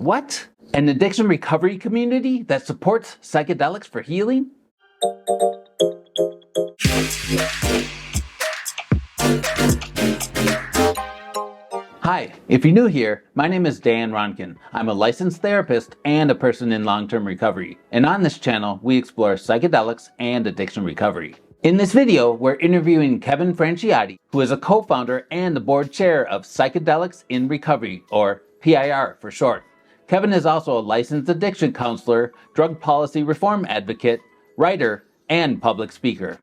What? An addiction recovery community that supports psychedelics for healing? Hi, if you're new here, my name is Ronken. I'm a licensed therapist and a person in long-term recovery. And on this channel, we explore psychedelics and addiction recovery. In this video, we're interviewing Kevin Franciotti, who is a co-founder and the board chair of Psychedelics in Recovery, or PIR for short. Kevin is also a licensed addiction counselor, drug policy reform advocate, writer, and public speaker.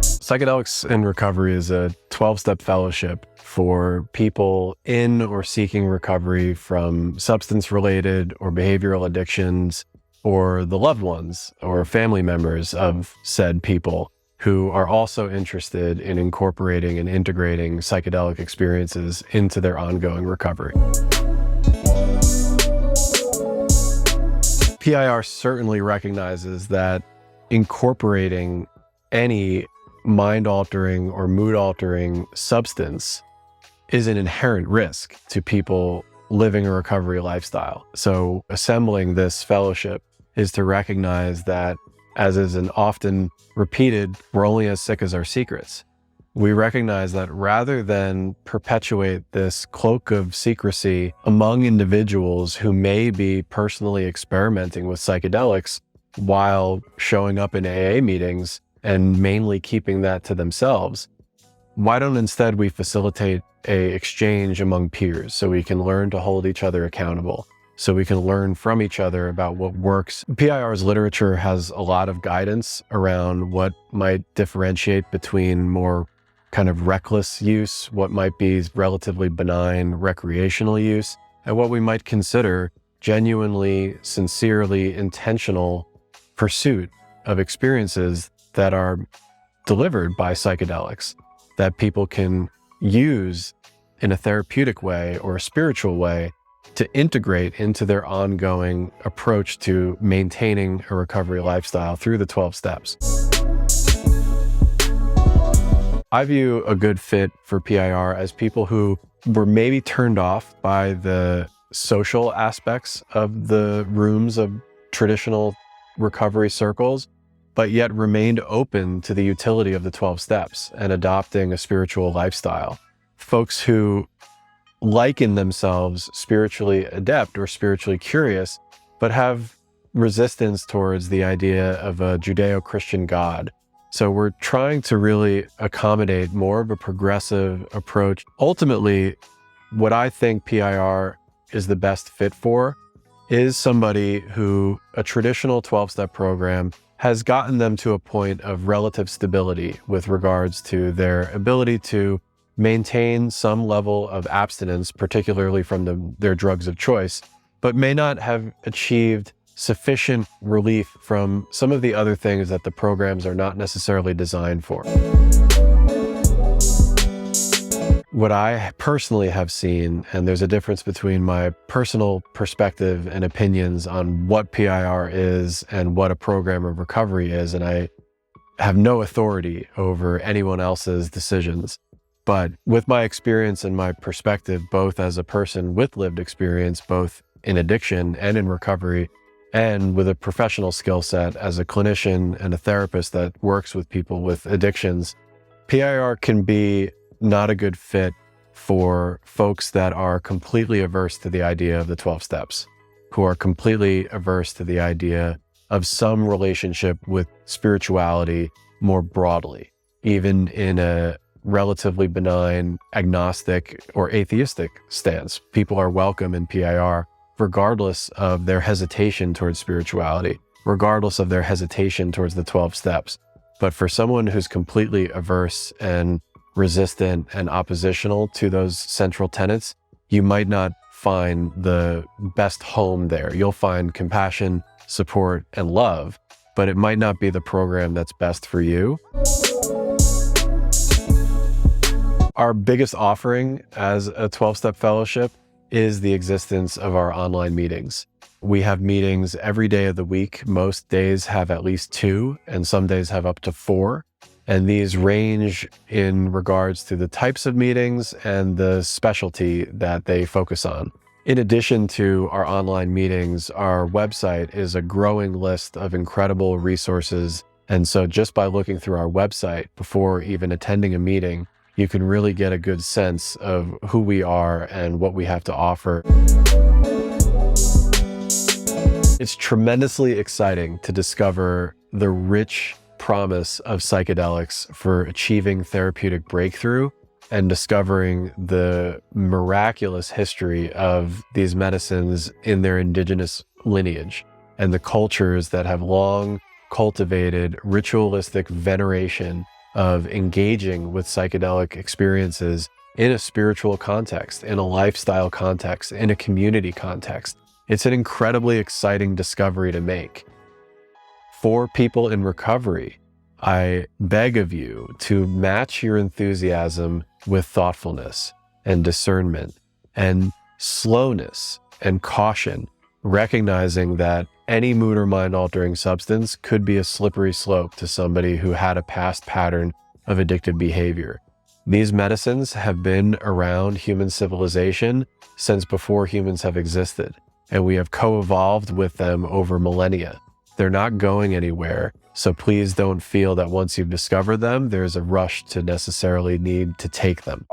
Psychedelics in Recovery is a 12-step fellowship for people in or seeking recovery from substance-related or behavioral addictions, or the loved ones or family members of said people who are also interested in incorporating and integrating psychedelic experiences into their ongoing recovery. PIR certainly recognizes that incorporating any mind-altering or mood-altering substance is an inherent risk to people living a recovery lifestyle. So assembling this fellowship is to recognize that, as is an often repeated, we're only as sick as our secrets. We recognize that rather than perpetuate this cloak of secrecy among individuals who may be personally experimenting with psychedelics while showing up in AA meetings and mainly keeping that to themselves, why don't instead we facilitate an exchange among peers so we can learn to hold each other accountable, so we can learn from each other about what works. PIR's literature has a lot of guidance around what might differentiate between more kind of reckless use, what might be relatively benign recreational use, and what we might consider genuinely, sincerely intentional pursuit of experiences that are delivered by psychedelics that people can use in a therapeutic way or a spiritual way to integrate into their ongoing approach to maintaining a recovery lifestyle through the 12 steps. I view a good fit for PIR as people who were maybe turned off by the social aspects of the rooms of traditional recovery circles, but yet remained open to the utility of the 12 steps and adopting a spiritual lifestyle. Folks who liken themselves spiritually adept or spiritually curious, but have resistance towards the idea of a Judeo-Christian God. So we're trying to really accommodate more of a progressive approach. Ultimately, what I think PIR is the best fit for is somebody who a traditional 12-step program has gotten them to a point of relative stability with regards to their ability to maintain some level of abstinence, particularly from their drugs of choice, but may not have achieved sufficient relief from some of the other things that the programs are not necessarily designed for. What I personally have seen, and there's a difference between my personal perspective and opinions on what PIR is and what a program of recovery is, and I have no authority over anyone else's decisions. But with my experience and my perspective, both as a person with lived experience, both in addiction and in recovery, and with a professional skill set as a clinician and a therapist that works with people with addictions, PIR can be not a good fit for folks that are completely averse to the idea of the 12 steps, who are completely averse to the idea of some relationship with spirituality more broadly, even in a relatively benign, agnostic, or atheistic stance. People are welcome in PIR regardless of their hesitation towards spirituality, regardless of their hesitation towards the 12 steps. But for someone who's completely averse and resistant and oppositional to those central tenets, you might not find the best home there. You'll find compassion, support, and love, but it might not be the program that's best for you. Our biggest offering as a 12-step fellowship is the existence of our online meetings. We have meetings every day of the week. Most days have at least 2, and some days have up to 4. And these range in regards to the types of meetings and the specialty that they focus on. In addition to our online meetings, our website is a growing list of incredible resources. And so just by looking through our website before even attending a meeting, you can really get a good sense of who we are and what we have to offer. It's tremendously exciting to discover the rich promise of psychedelics for achieving therapeutic breakthrough and discovering the miraculous history of these medicines in their indigenous lineage and the cultures that have long cultivated ritualistic veneration of engaging with psychedelic experiences in a spiritual context, in a lifestyle context, in a community context. It's an incredibly exciting discovery to make. For people in recovery, I beg of you to match your enthusiasm with thoughtfulness and discernment and slowness and caution, recognizing that any mood or mind-altering substance could be a slippery slope to somebody who had a past pattern of addictive behavior. These medicines have been around human civilization since before humans have existed, and we have co-evolved with them over millennia. They're not going anywhere, so please don't feel that once you've discovered them, there's a rush to necessarily need to take them.